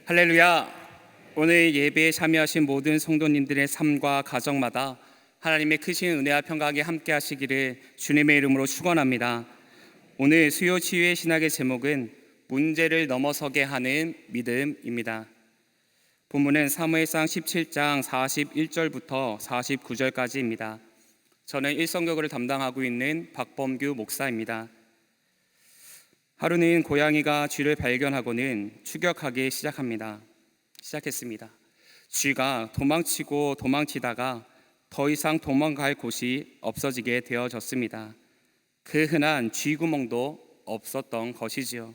할렐루야. 오늘 예배에 참여하신 모든 성도님들의 삶과 가정마다 하나님의 크신 은혜와 평강이 함께 하시기를 주님의 이름으로 축원합니다. 오늘 수요 치유의 신학의 제목은 문제를 넘어서게 하는 믿음입니다. 본문은 사무엘상 17장 41절부터 49절까지입니다. 저는 일성교구를 담당하고 있는 박범규 목사입니다. 하루는 고양이가 쥐를 발견하고는 추격하기 시작했습니다. 쥐가 도망치고 도망치다가 더 이상 도망갈 곳이 없어지게 되어졌습니다. 그 흔한 쥐구멍도 없었던 것이지요.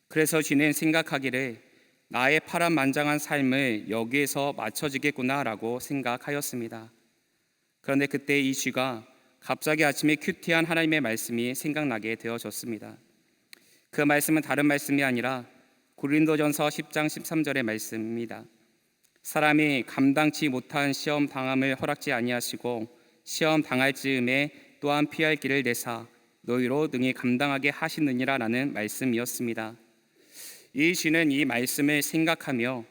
그래서 쥐는 생각하기를 나의 파란만장한 삶을 여기에서 맞춰지겠구나라고 생각하였습니다. 그런데 그때 이 쥐가 갑자기 아침에 큐티한 하나님의 말씀이 생각나게 되어졌습니다. 그 말씀은 다른 말씀이 아니라 고린도전서 10장 13절의 말씀입니다. 사람이 감당치 못한 시험 당함을 허락지 아니하시고 시험 당할 즈음에 또한 피할 길을 내사 너희로 능히 감당하게 하시느니라 라는 말씀이었습니다. 이 쥐는 이 말씀을 생각하며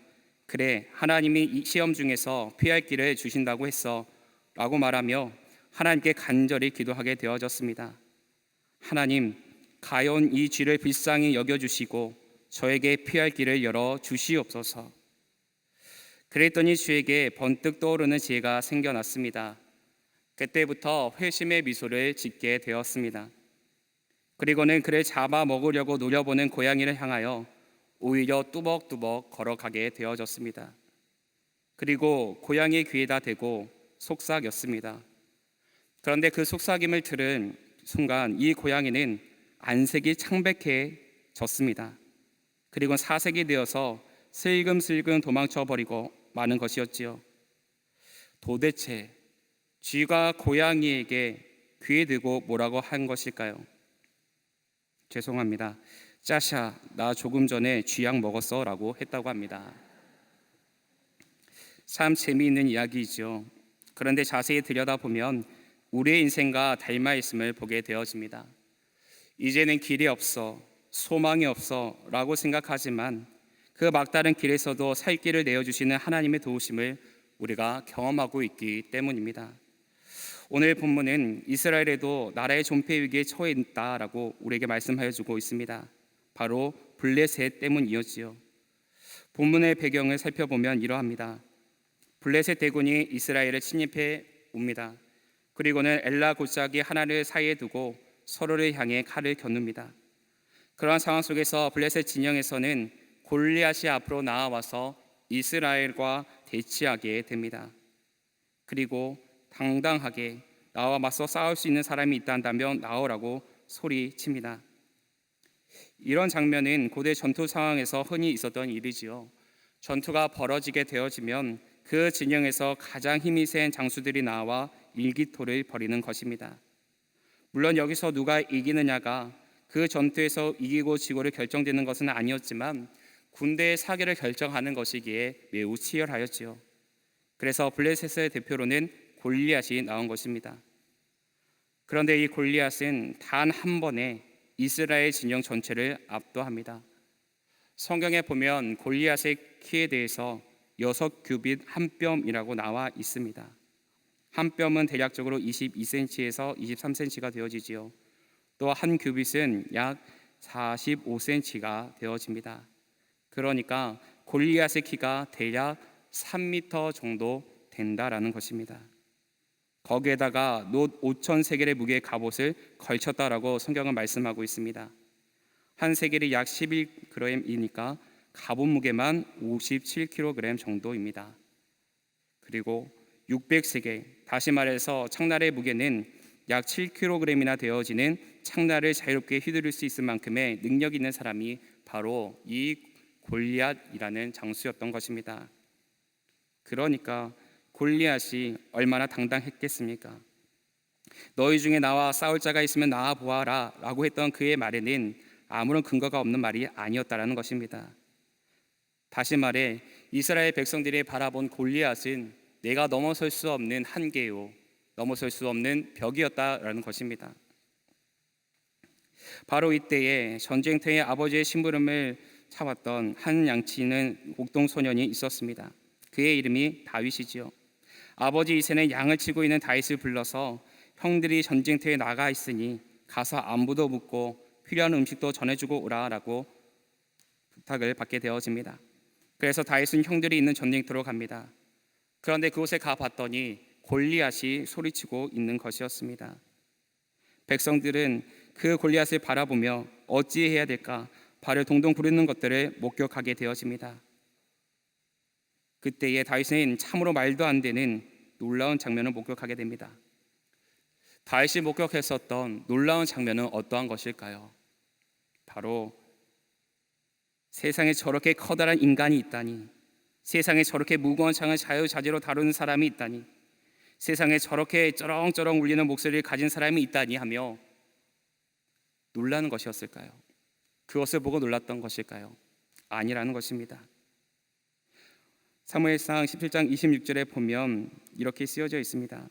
그래 하나님이 이 시험 중에서 피할 길을 주신다고 했어 라고 말하며 하나님께 간절히 기도하게 되어졌습니다. 하나님, 가연 이 쥐를 불쌍히 여겨주시고 저에게 피할 길을 열어 주시옵소서. 그랬더니 쥐에게 번뜩 떠오르는 지혜가 생겨났습니다. 그때부터 회심의 미소를 짓게 되었습니다. 그리고는 그를 잡아먹으려고 노려보는 고양이를 향하여 오히려 뚜벅뚜벅 걸어가게 되어졌습니다. 그리고 고양이 귀에다 대고 속삭였습니다. 그런데 그 속삭임을 들은 순간 이 고양이는 안색이 창백해졌습니다. 그리고 사색이 되어서 슬금슬금 도망쳐버리고 마는 것이었지요. 도대체 쥐가 고양이에게 귀에 대고 뭐라고 한 것일까요? 죄송합니다. 짜샤, 나 조금 전에 쥐약 먹었어 라고 했다고 합니다. 참 재미있는 이야기이죠. 그런데 자세히 들여다보면 우리의 인생과 닮아 있음을 보게 되어집니다. 이제는 길이 없어, 소망이 없어 라고 생각하지만 그 막다른 길에서도 살 길을 내어주시는 하나님의 도우심을 우리가 경험하고 있기 때문입니다. 오늘 본문은 이스라엘에도 나라의 존폐 위기에 처해 있다라고 우리에게 말씀하여 주고 있습니다. 바로 블레셋 때문이었지요. 본문의 배경을 살펴보면 이러합니다. 블레셋 대군이 이스라엘을 침입해 옵니다. 그리고는 엘라 골짜기 하나를 사이에 두고 서로를 향해 칼을 겨눕니다. 그러한 상황 속에서 블레셋 진영에서는 골리앗이 앞으로 나와서 이스라엘과 대치하게 됩니다. 그리고 당당하게 나와 맞서 싸울 수 있는 사람이 있다면 나오라고 소리칩니다. 이런 장면은 고대 전투 상황에서 흔히 있었던 일이지요. 전투가 벌어지게 되어지면 그 진영에서 가장 힘이 센 장수들이 나와 일기토를 벌이는 것입니다. 물론 여기서 누가 이기느냐가 그 전투에서 이기고 지고를 결정되는 것은 아니었지만 군대의 사기를 결정하는 것이기에 매우 치열하였지요. 그래서 블레셋의 대표로는 골리앗이 나온 것입니다. 그런데 이 골리앗은 단 한 번에 이스라엘 진영 전체를 압도합니다. 성경에 보면 골리앗의 키에 대해서 6규빗 한 뼘이라고 나와 있습니다. 한 뼘은 대략적으로 22cm에서 23cm가 되어지지요. 또 한 규빗은 약 45cm가 되어집니다. 그러니까 골리앗의 키가 대략 3m 정도 된다라는 것입니다. 거기에다가 놋 5,000세겔의 무게의 갑옷을 걸쳤다라고 성경은 말씀하고 있습니다. 한 세겔이 약 11g이니까 갑옷 무게만 57kg 정도입니다. 그리고 600세겔, 다시 말해서 창날의 무게는 약 7kg이나 되어지는 창날을 자유롭게 휘두를 수 있을 만큼의 능력 있는 사람이 바로 이 골리앗이라는 장수였던 것입니다. 그러니까 골리앗이 얼마나 당당했겠습니까? 너희 중에 나와 싸울 자가 있으면 나와 보아라 라고 했던 그의 말에는 아무런 근거가 없는 말이 아니었다라는 것입니다. 다시 말해 이스라엘 백성들이 바라본 골리앗은 내가 넘어설 수 없는 한계요, 넘어설 수 없는 벽이었다라는 것입니다. 바로 이때에 전쟁터에 아버지의 심부름을 차왔던 한 양치는 목동 소년이 있었습니다. 그의 이름이 다윗이지요. 아버지 이새는 양을 치고 있는 다윗을 불러서 형들이 전쟁터에 나가 있으니 가서 안부도 묻고 필요한 음식도 전해주고 오라라고 부탁을 받게 되어집니다. 그래서 다윗은 형들이 있는 전쟁터로 갑니다. 그런데 그곳에 가 봤더니 골리앗이 소리치고 있는 것이었습니다. 백성들은 그 골리앗을 바라보며 어찌해야 될까 발을 동동 구르는 것들을 목격하게 되어집니다. 그때에 다윗은 참으로 말도 안 되는 놀라운 장면을 목격하게 됩니다. 다윗이 목격했었던 놀라운 장면은 어떠한 것일까요? 바로 세상에 저렇게 커다란 인간이 있다니, 세상에 저렇게 무거운 창을 자유자재로 다루는 사람이 있다니, 세상에 저렇게 쩌렁쩌렁 울리는 목소리를 가진 사람이 있다니 하며 놀라는 것이었을까요? 그것을 보고 놀랐던 것일까요? 아니라는 것입니다. 사무엘상 17장 26절에 보면 이렇게 쓰여져 있습니다.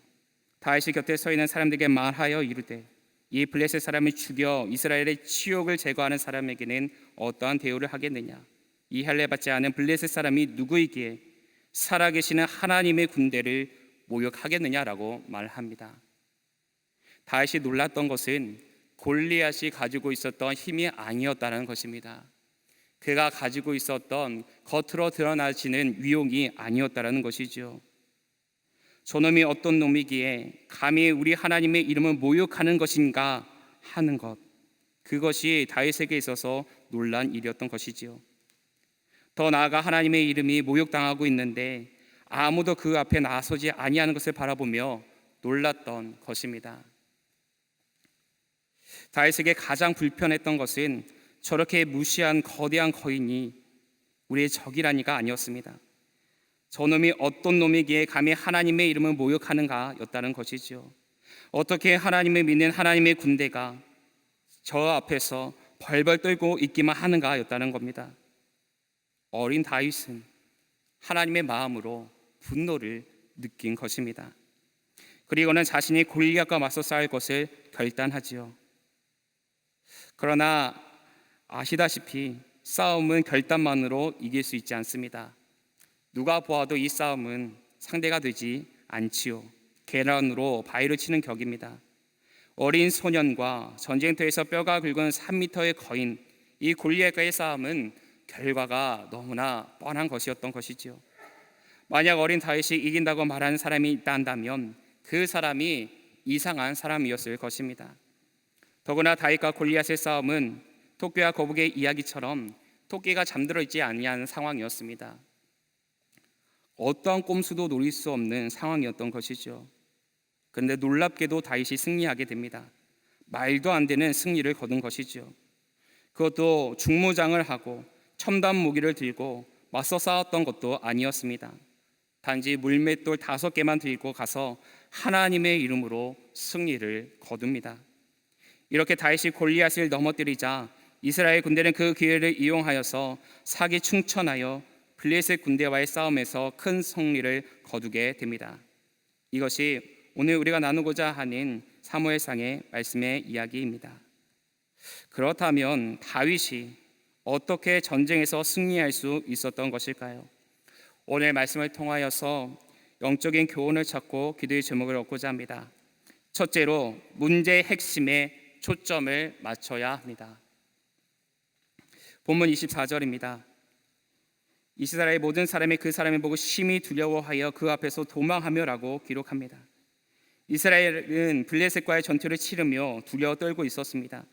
다윗이 곁에 서 있는 사람들에게 말하여 이르되 이 블레셋 사람을 죽여 이스라엘의 치욕을 제거하는 사람에게는 어떠한 대우를 하겠느냐? 이 할례 받지 않은 블레셋 사람이 누구이기에 살아계시는 하나님의 군대를 모욕하겠느냐라고 말합니다. 다윗이 놀랐던 것은 골리앗이 가지고 있었던 힘이 아니었다는 것입니다. 그가 가지고 있었던 겉으로 드러나지는 위용이 아니었다는 것이죠. 저놈이 어떤 놈이기에 감히 우리 하나님의 이름을 모욕하는 것인가 하는 것, 그것이 다윗에게 있어서 놀란 일이었던 것이지요. 더 나아가 하나님의 이름이 모욕당하고 있는데 아무도 그 앞에 나서지 아니하는 것을 바라보며 놀랐던 것입니다. 다윗에게 가장 불편했던 것은 저렇게 무시한 거대한 거인이 우리의 적이라니가 아니었습니다. 저놈이 어떤 놈이기에 감히 하나님의 이름을 모욕하는가 였다는 것이죠. 어떻게 하나님을 믿는 하나님의 군대가 저 앞에서 벌벌 떨고 있기만 하는가 였다는 겁니다. 어린 다윗은 하나님의 마음으로 분노를 느낀 것입니다. 그리고는 자신이 골리앗과 맞서 싸울 것을 결단하지요. 그러나 아시다시피 싸움은 결단만으로 이길 수 있지 않습니다. 누가 보아도 이 싸움은 상대가 되지 않지요. 계란으로 바위를 치는 격입니다. 어린 소년과 전쟁터에서 뼈가 굵은 3m의 거인, 이 골리앗과의 싸움은 결과가 너무나 뻔한 것이었던 것이지요. 만약 어린 다윗이 이긴다고 말하는 사람이 있다 한다면 그 사람이 이상한 사람이었을 것입니다. 더구나 다윗과 골리앗의 싸움은 토끼와 거북의 이야기처럼 토끼가 잠들어 있지 아니한 상황이었습니다. 어떠한 꼼수도 노릴 수 없는 상황이었던 것이죠. 그런데 놀랍게도 다윗이 승리하게 됩니다. 말도 안 되는 승리를 거둔 것이죠. 그것도 중무장을 하고 첨단 무기를 들고 맞서 싸웠던 것도 아니었습니다. 단지 물맷돌 5개만 들고 가서 하나님의 이름으로 승리를 거둡니다. 이렇게 다윗이 골리앗을 넘어뜨리자 이스라엘 군대는 그 기회를 이용하여서 사기 충천하여 블레셋 군대와의 싸움에서 큰 승리를 거두게 됩니다. 이것이 오늘 우리가 나누고자 하는 사무엘상의 말씀의 이야기입니다. 그렇다면 다윗이 어떻게 전쟁에서 승리할 수 있었던 것일까요? 오늘 말씀을 통하여서 영적인 교훈을 찾고 기도의 제목을 얻고자 합니다. 첫째로 문제의 핵심에 초점을 맞춰야 합니다. 본문 24절입니다. 이스라엘 모든 사람이 그 사람을 보고 심히 두려워하여 그 앞에서 도망하며라고 기록합니다. 이스라엘은 블레셋과의 전투를 치르며 두려워 떨고 있었습니다.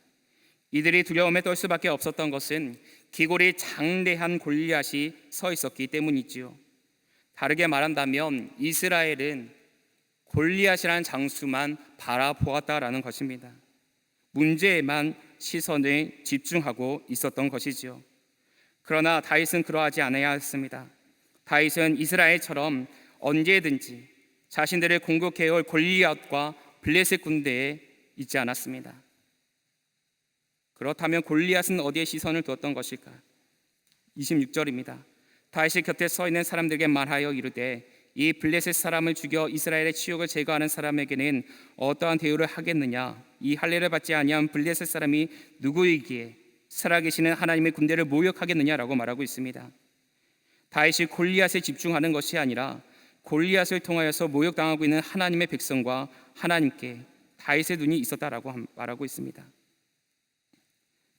이들이 두려움에 떨 수밖에 없었던 것은 기골이 장대한 골리앗이 서 있었기 때문이지요. 다르게 말한다면 이스라엘은 골리앗이라는 장수만 바라보았다라는 것입니다. 문제에만 시선을 집중하고 있었던 것이지요. 그러나 다윗은 그러하지 않아야 했습니다. 다윗은 이스라엘처럼 언제든지 자신들을 공격해올 골리앗과 블레셋 군대에 있지 않았습니다. 그렇다면 골리앗은 어디에 시선을 두었던 것일까? 26절입니다. 다윗이 곁에 서 있는 사람들에게 말하여 이르되 이 블레셋 사람을 죽여 이스라엘의 치욕을 제거하는 사람에게는 어떠한 대우를 하겠느냐? 이 할례를 받지 아니한 블레셋 사람이 누구이기에 살아계시는 하나님의 군대를 모욕하겠느냐라고 말하고 있습니다. 다윗이 골리앗에 집중하는 것이 아니라 골리앗을 통하여서 모욕당하고 있는 하나님의 백성과 하나님께 다윗의 눈이 있었다라고 말하고 있습니다.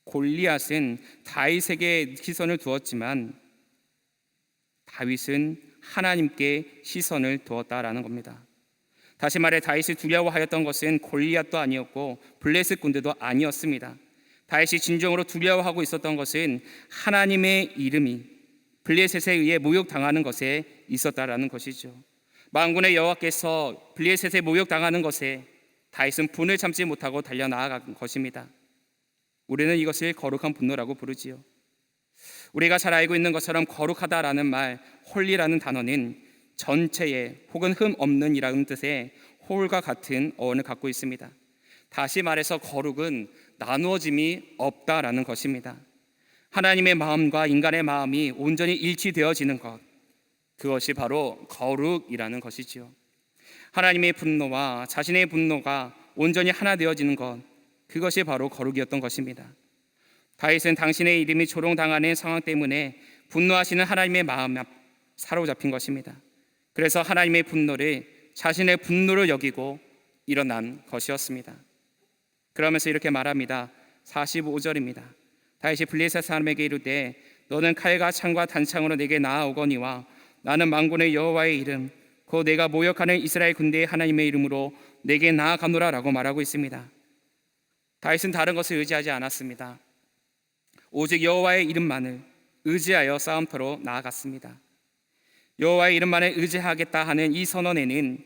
골리앗은 다윗에게 시선을 두었지만 다윗은 하나님께 시선을 두었다라는 겁니다. 다시 말해 다윗이 두려워하였던 것은 골리앗도 아니었고 블레셋 군대도 아니었습니다. 다윗이 진정으로 두려워하고 있었던 것은 하나님의 이름이 블레셋에 의해 모욕당하는 것에 있었다라는 것이죠. 만군의 여호와께서 블레셋에 모욕당하는 것에 다윗은 분을 참지 못하고 달려나아간 것입니다. 우리는 이것을 거룩한 분노라고 부르지요. 우리가 잘 알고 있는 것처럼 거룩하다라는 말, 홀리라는 단어는 전체에 혹은 흠 없는 이라는 뜻의 홀과 같은 어원을 갖고 있습니다. 다시 말해서 거룩은 나누어짐이 없다라는 것입니다. 하나님의 마음과 인간의 마음이 온전히 일치되어지는 것, 그것이 바로 거룩이라는 것이지요. 하나님의 분노와 자신의 분노가 온전히 하나 되어지는 것, 그것이 바로 거룩이었던 것입니다. 다윗은 당신의 이름이 조롱당하는 상황 때문에 분노하시는 하나님의 마음에 사로잡힌 것입니다. 그래서 하나님의 분노를 자신의 분노로 여기고 일어난 것이었습니다. 그러면서 이렇게 말합니다. 45절입니다. 다윗이 블레셋 사람에게 이르되 너는 칼과 창과 단창으로 내게 나아오거니와 나는 만군의 여호와의 이름 곧 내가 모욕하는 이스라엘 군대의 하나님의 이름으로 내게 나아가노라 라고 말하고 있습니다. 다윗은 다른 것을 의지하지 않았습니다. 오직 여호와의 이름만을 의지하여 싸움터로 나아갔습니다. 여호와의 이름만을 의지하겠다 하는 이 선언에는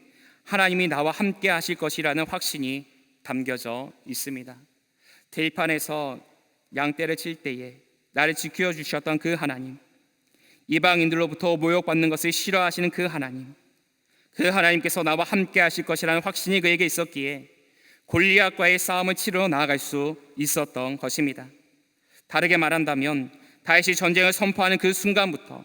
하나님이 나와 함께 하실 것이라는 확신이 담겨져 있습니다. 들판에서 양떼를 칠 때에 나를 지켜주셨던 그 하나님, 이방인들로부터 모욕받는 것을 싫어하시는 그 하나님, 그 하나님께서 나와 함께 하실 것이라는 확신이 그에게 있었기에 골리앗과의 싸움을 치러 나아갈 수 있었던 것입니다. 다르게 말한다면 다윗이 전쟁을 선포하는 그 순간부터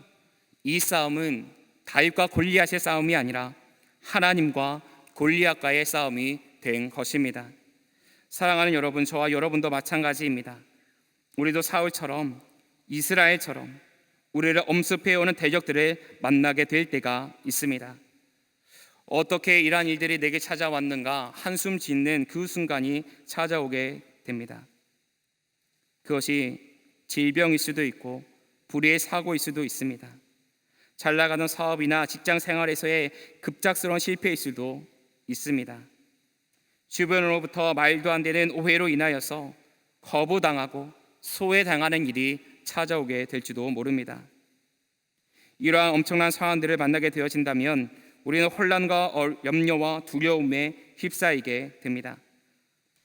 이 싸움은 다윗과 골리앗의 싸움이 아니라 하나님과 골리앗과의 싸움이 된 것입니다. 사랑하는 여러분, 저와 여러분도 마찬가지입니다. 우리도 사울처럼 이스라엘처럼 우리를 엄습해오는 대적들을 만나게 될 때가 있습니다. 어떻게 이러한 일들이 내게 찾아왔는가 한숨 짓는 그 순간이 찾아오게 됩니다. 그것이 질병일 수도 있고 불의의 사고일 수도 있습니다. 잘 나가는 사업이나 직장 생활에서의 급작스러운 실패일 수도 있습니다. 주변으로부터 말도 안 되는 오해로 인하여서 거부당하고 소외당하는 일이 찾아오게 될지도 모릅니다. 이러한 엄청난 상황들을 만나게 되어진다면 우리는 혼란과 염려와 두려움에 휩싸이게 됩니다.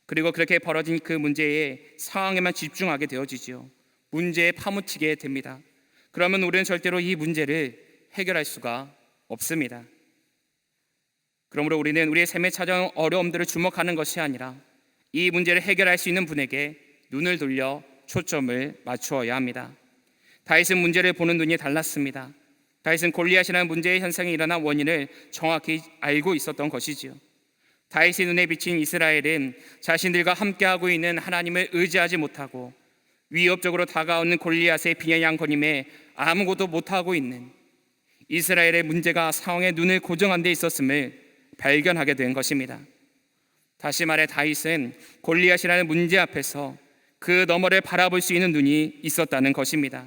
그리고 그렇게 벌어진 그 문제의 상황에만 집중하게 되어지죠. 문제에 파묻히게 됩니다. 그러면 우리는 절대로 이 문제를 해결할 수가 없습니다. 그러므로 우리는 우리의 삶에 찾아온 어려움들을 주목하는 것이 아니라 이 문제를 해결할 수 있는 분에게 눈을 돌려 초점을 맞추어야 합니다. 다윗은 문제를 보는 눈이 달랐습니다. 다윗은 골리앗이라는 문제의 현상이 일어난 원인을 정확히 알고 있었던 것이지요. 다윗의 눈에 비친 이스라엘은 자신들과 함께하고 있는 하나님을 의지하지 못하고 위협적으로 다가오는 골리앗의 비아냥거림에 아무것도 못하고 있는 이스라엘의 문제가 상황에 눈을 고정한 데 있었음을 발견하게 된 것입니다. 다시 말해 다윗은 골리앗이라는 문제 앞에서 그 너머를 바라볼 수 있는 눈이 있었다는 것입니다.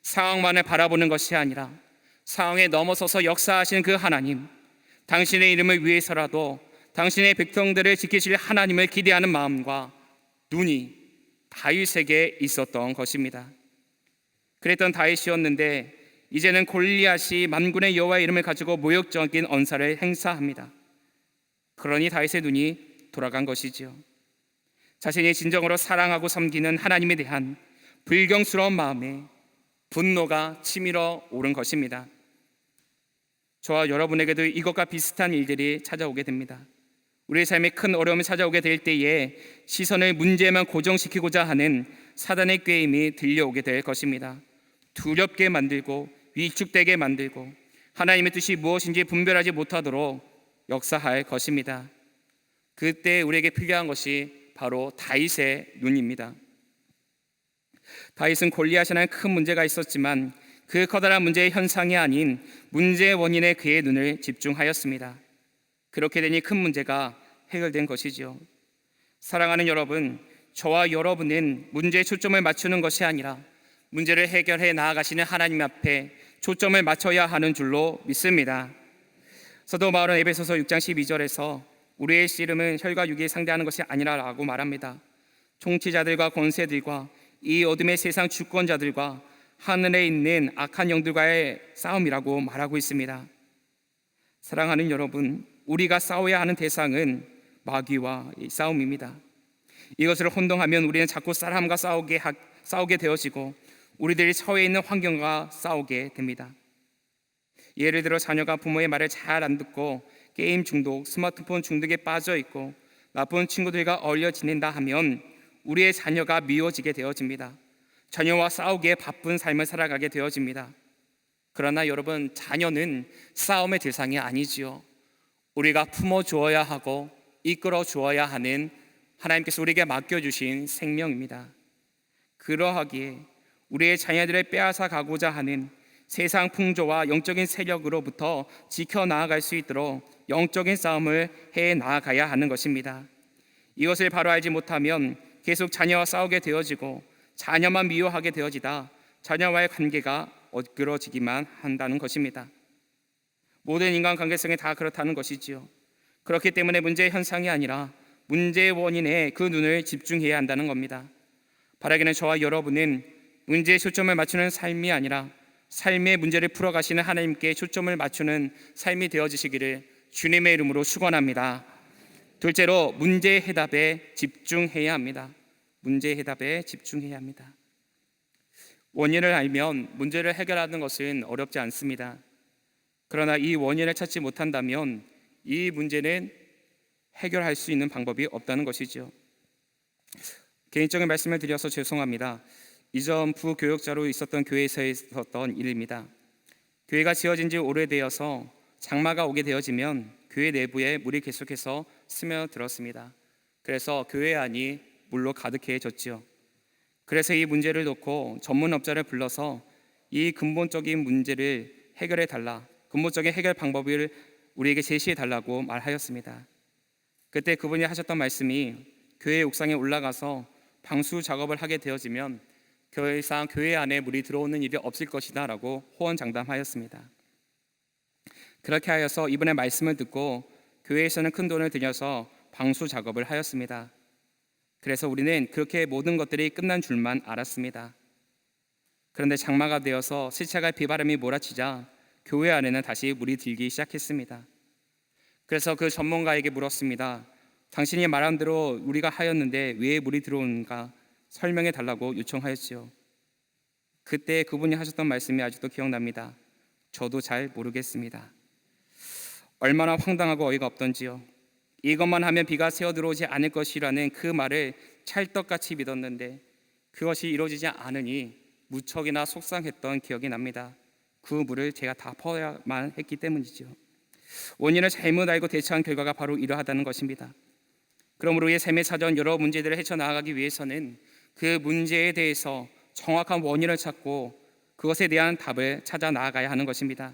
상황만을 바라보는 것이 아니라 상황에 넘어서서 역사하신 그 하나님, 당신의 이름을 위해서라도 당신의 백성들을 지키실 하나님을 기대하는 마음과 눈이 다윗에게 있었던 것입니다. 그랬던 다윗이었는데 이제는 골리앗이 만군의 여호와의 이름을 가지고 모욕적인 언사를 행사합니다. 그러니 다윗의 눈이 돌아간 것이지요. 자신이 진정으로 사랑하고 섬기는 하나님에 대한 불경스러운 마음에 분노가 치밀어 오른 것입니다. 저와 여러분에게도 이것과 비슷한 일들이 찾아오게 됩니다. 우리의 삶에 큰 어려움이 찾아오게 될 때에 시선을 문제에만 고정시키고자 하는 사단의 꾀임이 들려오게 될 것입니다. 두렵게 만들고 위축되게 만들고 하나님의 뜻이 무엇인지 분별하지 못하도록 역사할 것입니다. 그때 우리에게 필요한 것이 바로 다윗의 눈입니다. 다윗은 골리앗이라는 큰 문제가 있었지만 그 커다란 문제의 현상이 아닌 문제의 원인에 그의 눈을 집중하였습니다. 그렇게 되니 큰 문제가 해결된 것이지요. 사랑하는 여러분, 저와 여러분은 문제에 초점을 맞추는 것이 아니라 문제를 해결해 나아가시는 하나님 앞에 초점을 맞춰야 하는 줄로 믿습니다. 사도 바울은 에베소서 6장 12절에서 우리의 씨름은 혈과 육에 상대하는 것이 아니라라고 말합니다. 통치자들과 권세들과 이 어둠의 세상 주권자들과 하늘에 있는 악한 영들과의 싸움이라고 말하고 있습니다. 사랑하는 여러분, 우리가 싸워야 하는 대상은 마귀와 이 싸움입니다. 이것을 혼동하면 우리는 자꾸 사람과 싸우게 되어지고 우리들이 처해 있는 환경과 싸우게 됩니다. 예를 들어 자녀가 부모의 말을 잘 안 듣고 게임 중독, 스마트폰 중독에 빠져 있고 나쁜 친구들과 어울려 지낸다 하면 우리의 자녀가 미워지게 되어집니다. 자녀와 싸우기에 바쁜 삶을 살아가게 되어집니다. 그러나 여러분, 자녀는 싸움의 대상이 아니지요. 우리가 품어주어야 하고 이끌어 주어야 하는 하나님께서 우리에게 맡겨주신 생명입니다. 그러하기에 우리의 자녀들을 빼앗아 가고자 하는 세상 풍조와 영적인 세력으로부터 지켜나아갈 수 있도록 영적인 싸움을 해 나아가야 하는 것입니다. 이것을 바로 알지 못하면 계속 자녀와 싸우게 되어지고 자녀만 미워하게 되어지다 자녀와의 관계가 엇그러지기만 한다는 것입니다. 모든 인간관계성이 다 그렇다는 것이지요. 그렇기 때문에 문제의 현상이 아니라 문제의 원인에 그 눈을 집중해야 한다는 겁니다. 바라기는 저와 여러분은 문제에 초점을 맞추는 삶이 아니라 삶의 문제를 풀어가시는 하나님께 초점을 맞추는 삶이 되어지시기를 주님의 이름으로 축원합니다. 둘째로, 문제의 해답에 집중해야 합니다. 문제의 해답에 집중해야 합니다. 원인을 알면 문제를 해결하는 것은 어렵지 않습니다. 그러나 이 원인을 찾지 못한다면 이 문제는 해결할 수 있는 방법이 없다는 것이죠. 개인적인 말씀을 드려서 죄송합니다. 이전 부교역자로 있었던 교회에서 있었던 일입니다. 교회가 지어진 지 오래되어서 장마가 오게 되어지면 교회 내부에 물이 계속해서 스며들었습니다. 그래서 교회 안이 물로 가득해졌지요. 그래서 이 문제를 놓고 전문업자를 불러서 이 근본적인 문제를 해결해 달라, 근본적인 해결 방법을 우리에게 제시해 달라고 말하였습니다. 그때 그분이 하셨던 말씀이 교회 옥상에 올라가서 방수 작업을 하게 되어지면 더 이상 교회 안에 물이 들어오는 일이 없을 것이다 라고 호언장담하였습니다. 그렇게 하여서 이분의 말씀을 듣고 교회에서는 큰 돈을 들여서 방수 작업을 하였습니다. 그래서 우리는 그렇게 모든 것들이 끝난 줄만 알았습니다. 그런데 장마가 되어서 시차가 비바람이 몰아치자 교회 안에는 다시 물이 들기 시작했습니다. 그래서 그 전문가에게 물었습니다. 당신이 말한 대로 우리가 하였는데 왜 물이 들어오는가 설명해 달라고 요청하였지요. 그때 그분이 하셨던 말씀이 아직도 기억납니다. 저도 잘 모르겠습니다. 얼마나 황당하고 어이가 없던지요. 이것만 하면 비가 새어 들어오지 않을 것이라는 그 말을 찰떡같이 믿었는데 그것이 이루어지지 않으니 무척이나 속상했던 기억이 납니다. 그 물을 제가 다 퍼야만 했기 때문이죠. 원인을 잘못 알고 대처한 결과가 바로 이러하다는 것입니다. 그러므로 우리의 삶의 사전 여러 문제들을 헤쳐나가기 위해서는 그 문제에 대해서 정확한 원인을 찾고 그것에 대한 답을 찾아 나아가야 하는 것입니다.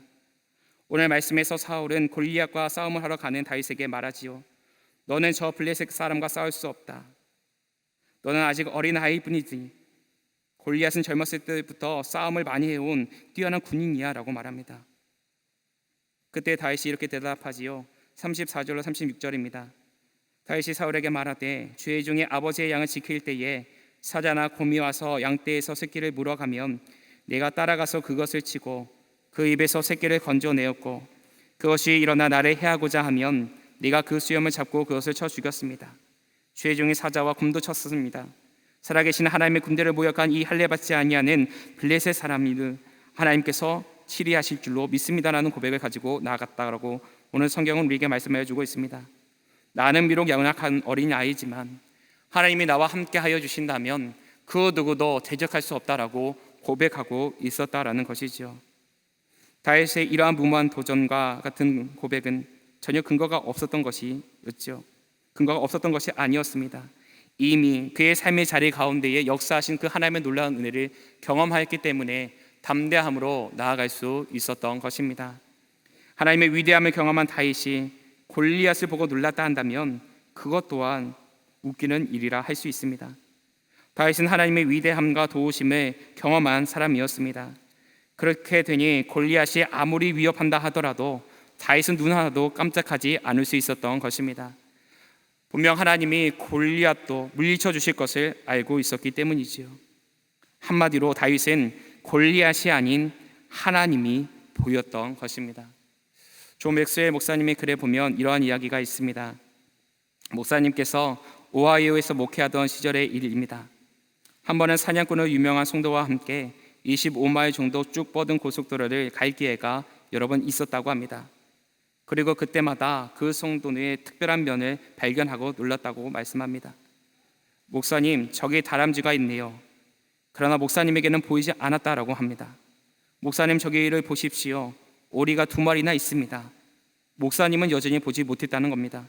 오늘 말씀에서 사울은 골리앗과 싸움을 하러 가는 다윗에게 말하지요. 너는 저 블레셋 사람과 싸울 수 없다. 너는 아직 어린 아이뿐이지. 골리앗은 젊었을 때부터 싸움을 많이 해온 뛰어난 군인이야 라고 말합니다. 그때 다윗이 이렇게 대답하지요. 34절로 36절입니다. 다윗이 사울에게 말하되 주의 종이 아버지의 양을 지킬 때에 사자나 곰이 와서 양떼에서 새끼를 물어가면 내가 따라가서 그것을 치고 그 입에서 새끼를 건져내었고 그것이 일어나 나를 해하고자 하면 네가 그 수염을 잡고 그것을 쳐 죽였습니다. 주의 종이 사자와 곰도 쳤습니다. 살아계신 하나님의 군대를 모욕한 이 할례받지 아니하는 블레셋 사람을 하나님께서 치리하실 줄로 믿습니다라는 고백을 가지고 나아갔다라고 오늘 성경은 우리에게 말씀해 주고 있습니다. 나는 비록 연약한 어린 아이지만 하나님이 나와 함께 하여 주신다면 그 누구도 대적할 수 없다라고 고백하고 있었다라는 것이죠. 다윗의 이러한 무모한 도전과 같은 고백은 전혀 근거가 없었던 것이었죠. 근거가 없었던 것이 아니었습니다. 이미 그의 삶의 자리 가운데에 역사하신 그 하나님의 놀라운 은혜를 경험하였기 때문에 담대함으로 나아갈 수 있었던 것입니다. 하나님의 위대함을 경험한 다윗이 골리앗을 보고 놀랐다 한다면 그것 또한 웃기는 일이라 할 수 있습니다. 다윗은 하나님의 위대함과 도우심을 경험한 사람이었습니다. 그렇게 되니 골리앗이 아무리 위협한다 하더라도 다윗은 눈 하나도 깜짝하지 않을 수 있었던 것입니다. 분명 하나님이 골리앗도 물리쳐 주실 것을 알고 있었기 때문이지요. 한마디로 다윗은 골리앗이 아닌 하나님이 보였던 것입니다. 존 맥스웰 목사님의 글에 보면 이러한 이야기가 있습니다. 목사님께서 오하이오에서 목회하던 시절의 일입니다. 한 번은 사냥꾼으로 유명한 성도와 함께 25마일 정도 쭉 뻗은 고속도로를 갈 기회가 여러 번 있었다고 합니다. 그리고 그때마다 그 성도의 특별한 면을 발견하고 놀랐다고 말씀합니다. 목사님, 저기 다람쥐가 있네요. 그러나 목사님에게는 보이지 않았다라고 합니다. 목사님, 저기를 보십시오. 오리가 2마리나 있습니다. 목사님은 여전히 보지 못했다는 겁니다.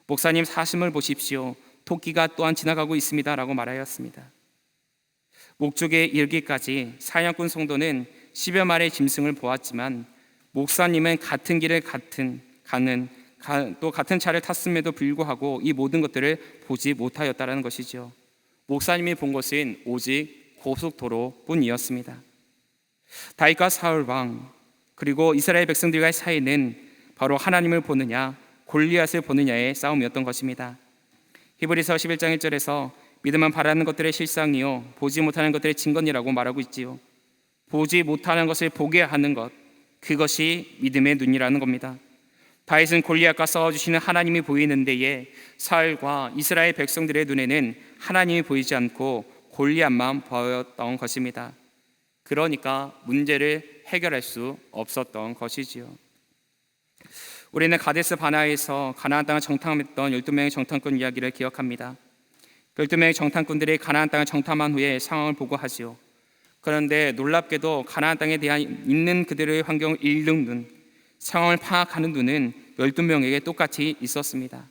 목사님, 사슴을 보십시오. 토끼가 또한 지나가고 있습니다 라고 말하였습니다. 목적에 이르기까지 사냥꾼 성도는 10여 마리의 짐승을 보았지만 목사님은 같은 길을 또 같은 차를 탔음에도 불구하고 이 모든 것들을 보지 못하였다는 것이죠. 목사님이 본 것은 오직 고속도로뿐이었습니다. 다윗과 사울 왕 그리고 이스라엘 백성들과의 사이는 바로 하나님을 보느냐 골리앗을 보느냐의 싸움이었던 것입니다. 히브리서 11장 1절에서 믿음은 바라는 것들의 실상이요 보지 못하는 것들의 증거니라고 말하고 있지요. 보지 못하는 것을 보게 하는 것, 그것이 믿음의 눈이라는 겁니다. 다윗은 골리앗과 싸워주시는 하나님이 보이는 데에 사울과 이스라엘 백성들의 눈에는 하나님이 보이지 않고 골리앗만 보였던 것입니다. 그러니까 문제를 해결할 수 없었던 것이지요. 우리는 가데스 바나에서 가나안 땅을 정탐했던 12명의 정탐꾼 이야기를 기억합니다. 12명의 정탐꾼들이 가나안 땅을 정탐한 후에 상황을 보고하지요. 그런데 놀랍게도 가나안 땅에 대한 있는 그들의 환경을 읽는 눈, 상황을 파악하는 눈은 12명에게 똑같이 있었습니다.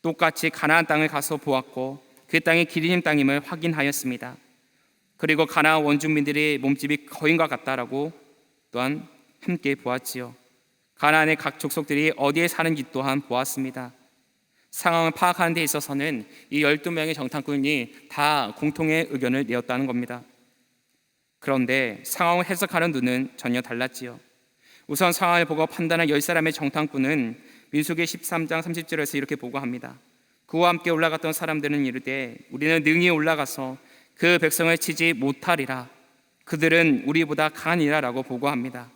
똑같이 가나안 땅을 가서 보았고 그 땅이 기르님 땅임을 확인하였습니다. 그리고 가나안 원주민들의 몸집이 거인과 같다라고 또한 함께 보았지요. 가나안의 각 족속들이 어디에 사는지 또한 보았습니다. 상황을 파악하는 데 있어서는 이 12명의 정탐꾼이 다 공통의 의견을 내었다는 겁니다. 그런데 상황을 해석하는 눈은 전혀 달랐지요. 우선 상황을 보고 판단한 10사람의 정탐꾼은 민수기 13장 30절에서 이렇게 보고합니다. 그와 함께 올라갔던 사람들은 이르되 우리는 능히 올라가서 그 백성을 치지 못하리라. 그들은 우리보다 강하니라 라고 보고합니다.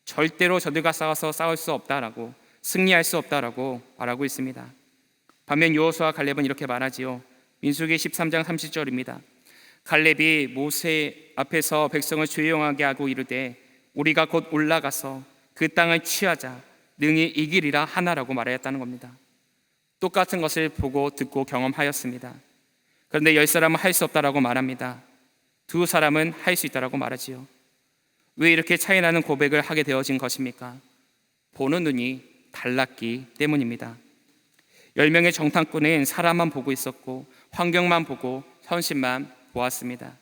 절대로 저들과 싸워서 싸울 수 없다라고, 승리할 수 없다라고 말하고 있습니다. 반면 여호수아와 갈렙은 이렇게 말하지요. 민수기 13장 30절입니다. 갈렙이 모세 앞에서 백성을 조용하게 하고 이르되 우리가 곧 올라가서 그 땅을 취하자 능히 이기리라 하나라고 말하였다는 겁니다. 똑같은 것을 보고 듣고 경험하였습니다. 그런데 10사람은 할 수 없다라고 말합니다. 2사람은 할 수 있다라고 말하지요. 왜 이렇게 차이나는 고백을 하게 되어진 것입니까? 보는 눈이 달랐기 때문입니다. 10명의 정탐꾼은 사람만 보고 있었고 환경만 보고 현실만 보았습니다.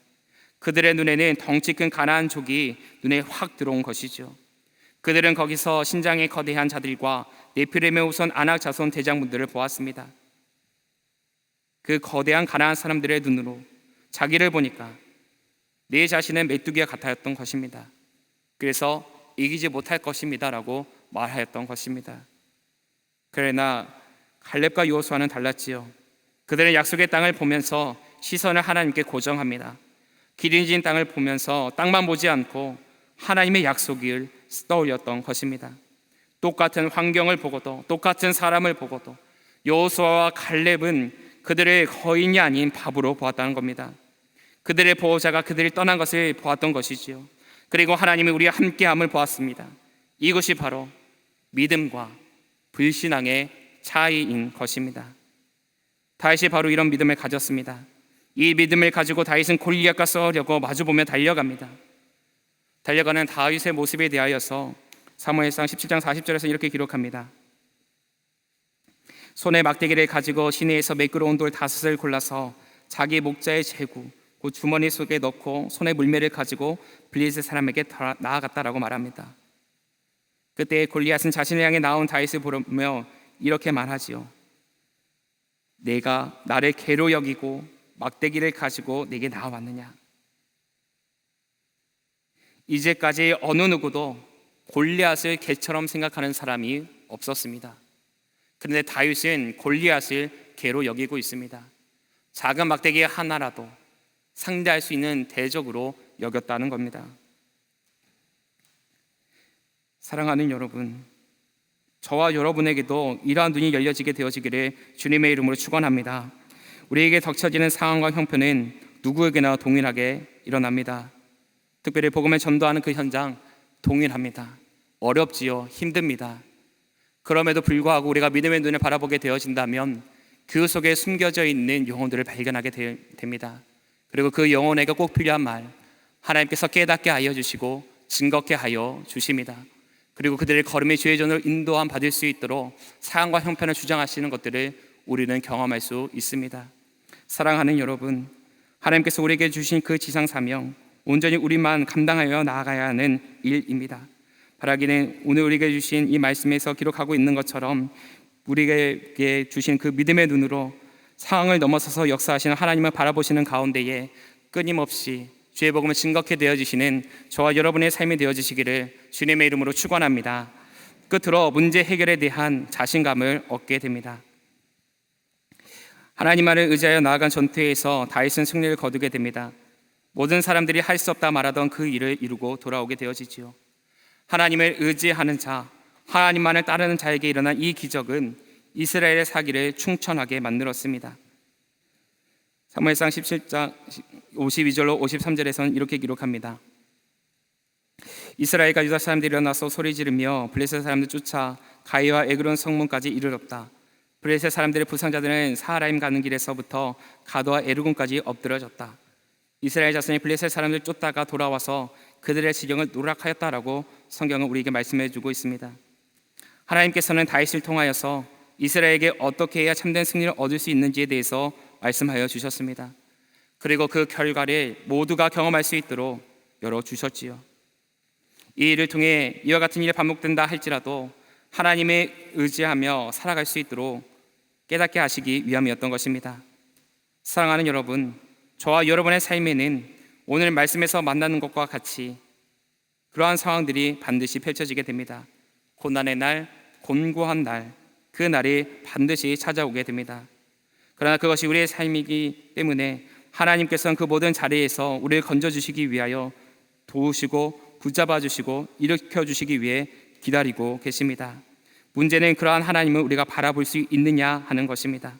그들의 눈에는 덩치 큰 가나안족이 눈에 확 들어온 것이죠. 그들은 거기서 신장이 거대한 자들과 네피림의 후손 아낙 자손 대장분들을 보았습니다. 그 거대한 가나안 사람들의 눈으로 자기를 보니까 내 자신은 메뚜기와 같았던 것입니다. 그래서 이기지 못할 것입니다 라고 말하였던 것입니다. 그러나 갈렙과 여호수아는 달랐지요. 그들은 약속의 땅을 보면서 시선을 하나님께 고정합니다. 기름진 땅을 보면서 땅만 보지 않고 하나님의 약속을 떠올렸던 것입니다. 똑같은 환경을 보고도 똑같은 사람을 보고도 여호수아와 갈렙은 그들의 거인이 아닌 밥으로 보았다는 겁니다. 그들의 보호자가 그들이 떠난 것을 보았던 것이지요. 그리고 하나님이 우리와 함께함을 보았습니다. 이것이 바로 믿음과 불신앙의 차이인 것입니다. 다윗이 바로 이런 믿음을 가졌습니다. 이 믿음을 가지고 다윗은 골리앗과 싸우려고 마주보며 달려갑니다. 달려가는 다윗의 모습에 대하여서 사무엘상 17장 40절에서 이렇게 기록합니다. 손에 막대기를 가지고 시내에서 매끄러운 돌 5을 골라서 자기 목자의 제구 그 주머니 속에 넣고 손에 물매를 가지고 블레셋 사람에게 나아갔다라고 말합니다. 그때 골리앗은 자신을 향해 나온 다윗을 보며 이렇게 말하지요. 내가 나를 개로 여기고 막대기를 가지고 내게 나왔느냐. 이제까지 어느 누구도 골리앗을 개처럼 생각하는 사람이 없었습니다. 그런데 다윗은 골리앗을 개로 여기고 있습니다. 작은 막대기 하나라도 상대할 수 있는 대적으로 여겼다는 겁니다. 사랑하는 여러분, 저와 여러분에게도 이러한 눈이 열려지게 되어지기를 주님의 이름으로 축원합니다. 우리에게 닥쳐지는 상황과 형편은 누구에게나 동일하게 일어납니다. 특별히 복음을 전도하는 그 현장 동일합니다. 어렵지요. 힘듭니다. 그럼에도 불구하고 우리가 믿음의 눈을 바라보게 되어진다면 그 속에 숨겨져 있는 영혼들을 발견하게 됩니다. 그리고 그 영혼에게 꼭 필요한 말 하나님께서 깨닫게 하여 주시고 증거케 하여 주십니다. 그리고 그들의 걸음의 주의 전을 인도함 받을 수 있도록 사랑과 형편을 주장하시는 것들을 우리는 경험할 수 있습니다. 사랑하는 여러분, 하나님께서 우리에게 주신 그 지상 사명 온전히 우리만 감당하여 나아가야 하는 일입니다. 바라기는 오늘 우리에게 주신 이 말씀에서 기록하고 있는 것처럼 우리에게 주신 그 믿음의 눈으로 상황을 넘어서서 역사하시는 하나님을 바라보시는 가운데에 끊임없이 주의 복음을 증거케 되어지시는 저와 여러분의 삶이 되어지시기를 주님의 이름으로 축원합니다. 끝으로 문제 해결에 대한 자신감을 얻게 됩니다. 하나님만을 의지하여 나아간 전투에서 다윗은 승리를 거두게 됩니다. 모든 사람들이 할 수 없다 말하던 그 일을 이루고 돌아오게 되어지지요. 하나님을 의지하는 자, 하나님만을 따르는 자에게 일어난 이 기적은 이스라엘의 사기를 충천하게 만들었습니다. 사무엘상 17장 52절로 53절에서는 이렇게 기록합니다. 이스라엘과 유다 사람들이 일어나서 소리 지르며 블레셋 사람들 쫓아 가이와 에그론 성문까지 이르렀다. 블레셋 사람들의 부상자들은 사하라임 가는 길에서부터 가도와 에르곤까지 엎드려졌다. 이스라엘 자손이 블레셋 사람들 쫓다가 돌아와서 그들의 지경을 노락하였다라고 성경은 우리에게 말씀해주고 있습니다. 하나님께서는 다윗을 통하여서 이스라엘에게 어떻게 해야 참된 승리를 얻을 수 있는지에 대해서 말씀하여 주셨습니다. 그리고 그 결과를 모두가 경험할 수 있도록 열어주셨지요. 이 일을 통해 이와 같은 일이 반복된다 할지라도 하나님에 의지하며 살아갈 수 있도록 깨닫게 하시기 위함이었던 것입니다. 사랑하는 여러분, 저와 여러분의 삶에는 오늘 말씀에서 만나는 것과 같이 그러한 상황들이 반드시 펼쳐지게 됩니다. 고난의 날, 곤고한 날, 그 날이 반드시 찾아오게 됩니다. 그러나 그것이 우리의 삶이기 때문에 하나님께서는 그 모든 자리에서 우리를 건져주시기 위하여 도우시고 붙잡아 주시고 일으켜 주시기 위해 기다리고 계십니다. 문제는 그러한 하나님을 우리가 바라볼 수 있느냐 하는 것입니다.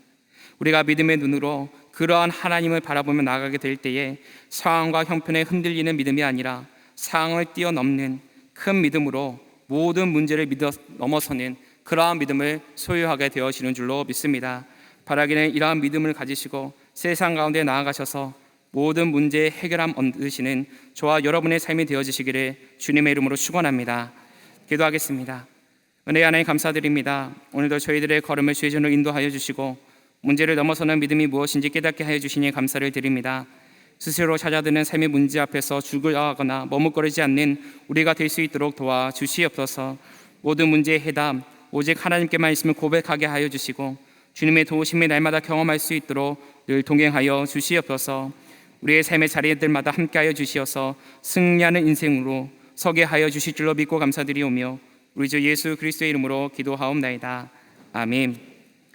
우리가 믿음의 눈으로 그러한 하나님을 바라보며 나아가게 될 때에 상황과 형편에 흔들리는 믿음이 아니라 상황을 뛰어넘는 큰 믿음으로 모든 문제를 넘어서는 그러한 믿음을 소유하게 되어지는 줄로 믿습니다. 바라기는 이러한 믿음을 가지시고 세상 가운데 나아가셔서 모든 문제의 해결함 얻으시는 저와 여러분의 삶이 되어지시기를 주님의 이름으로 축원합니다. 기도하겠습니다. 은혜의 하나님 감사드립니다. 오늘도 저희들의 걸음을 주의 전으로 인도하여 주시고 문제를 넘어서는 믿음이 무엇인지 깨닫게 하여 주시니 감사를 드립니다. 스스로 찾아드는 삶의 문제 앞에서 죽어가거나 머뭇거리지 않는 우리가 될 수 있도록 도와주시옵소서. 모든 문제의 해답 오직 하나님께만 있음을 고백하게 하여 주시고 주님의 도우심을 날마다 경험할 수 있도록 늘 동행하여 주시옵소서. 우리의 삶의 자리들마다 함께하여 주시어서 승리하는 인생으로 서게 하여 주실 줄로 믿고 감사드리오며 우리 주 예수 그리스도의 이름으로 기도하옵나이다. 아멘.